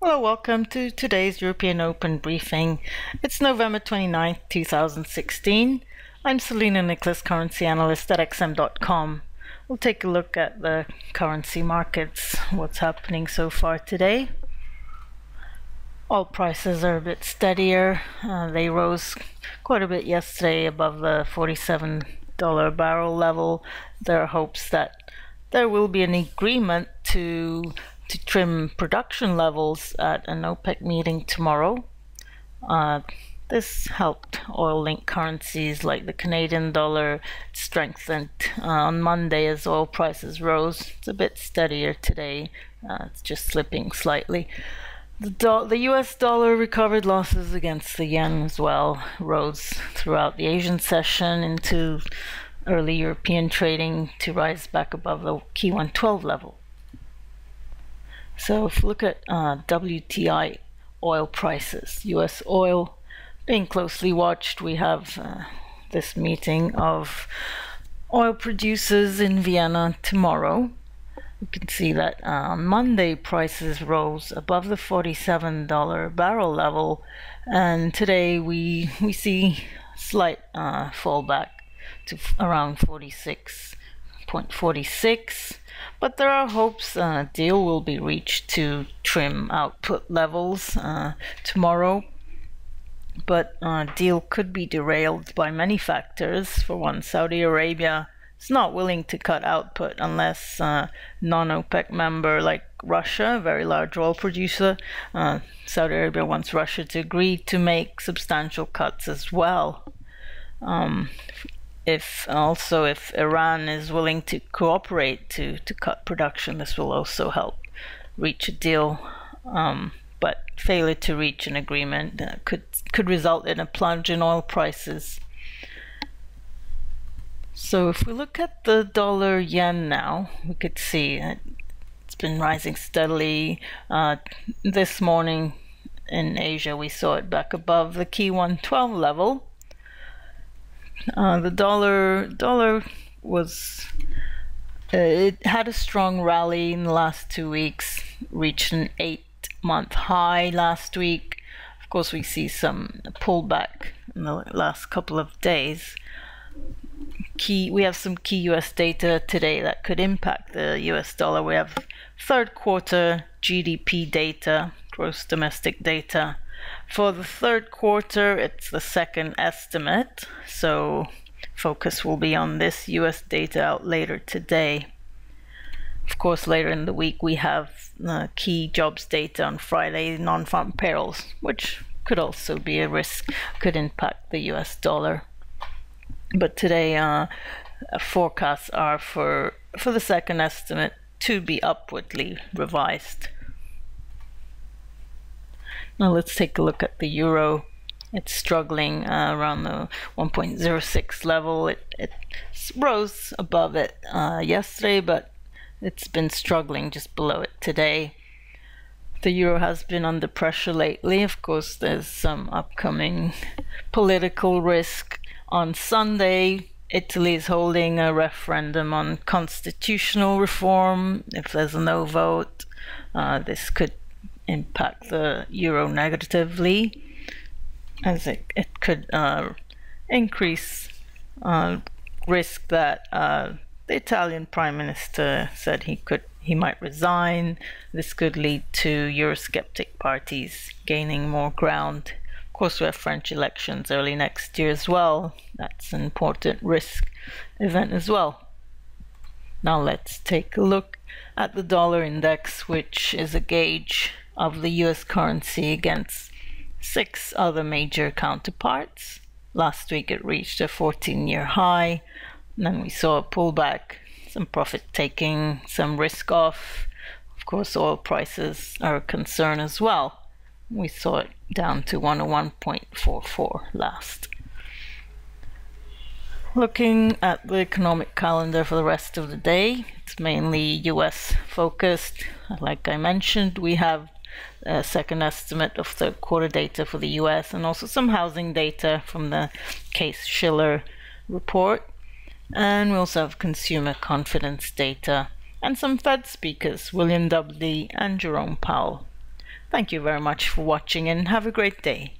Hello, welcome to today's European Open briefing. It's November 29th, 2016. I'm Selena Nicholas, currency analyst at XM.com. We'll take a look at the currency markets, what's happening so far today. Oil prices are a bit steadier. They rose quite a bit yesterday above the $47 a barrel level. There are hopes that there will be an agreement to trim production levels at an OPEC meeting tomorrow. This helped oil-linked currencies like the Canadian dollar strengthened on Monday as oil prices rose. It's a bit steadier today. It's just slipping slightly. The US dollar recovered losses against the yen as well, rose throughout the Asian session into early European trading to rise back above the key 112 level. So if we look at WTI oil prices, US oil being closely watched, we have this meeting of oil producers in Vienna tomorrow. You can see that on Monday prices rose above the $47 barrel level, and today we see slight fallback to around 46.46. But there are hopes a deal will be reached to trim output levels tomorrow. But deal could be derailed by many factors. For one, Saudi Arabia is not willing to cut output unless non-OPEC member like Russia, a very large oil producer, Saudi Arabia wants Russia to agree to make substantial cuts as well. If Iran is willing to cooperate to cut production, this will also help reach a deal. But failure to reach an agreement could result in a plunge in oil prices. So if we look at the dollar yen now, we could see it's been rising steadily. This morning in Asia, we saw it back above the key 112 level. The dollar was it had a strong rally in the last 2 weeks, reached an 8-month high last week. Of course, we see some pullback in the last couple of days. We have some key US data today that could impact the US dollar. We have third quarter GDP data, gross domestic data. For the third quarter, it's the second estimate, so focus will be on this US data out later today. Of course, later in the week, we have key jobs data on Friday, non-farm payrolls, which could also be a risk, could impact the US dollar. But today, forecasts are for the second estimate to be upwardly revised. Now let's take a look at the euro. It's struggling around the 1.06 level. It rose above it yesterday, but it's been struggling just below it today. The euro has been under pressure lately. Of course, there's some upcoming political risk. On Sunday, Italy is holding a referendum on constitutional reform. If there's a no vote, this could impact the euro negatively, as it could increase risk that the Italian Prime Minister said he might resign. This could lead to Eurosceptic parties gaining more ground. Of course, we have French elections early next year as well. That's an important risk event as well. Now let's take a look at the dollar index, which is a gauge of the US currency against 6 other major counterparts. Last week it reached a 14-year high, and then we saw a pullback, some profit taking, some risk off. Of course, oil prices are a concern as well. We saw it down to 101.44 last. Looking at the economic calendar for the rest of the day, it's mainly US focused. Like I mentioned, we have a second estimate of the quarter data for the US and also some housing data from the Case-Shiller report. And we also have consumer confidence data and some Fed speakers, William W. and Jerome Powell. Thank you very much for watching and have a great day.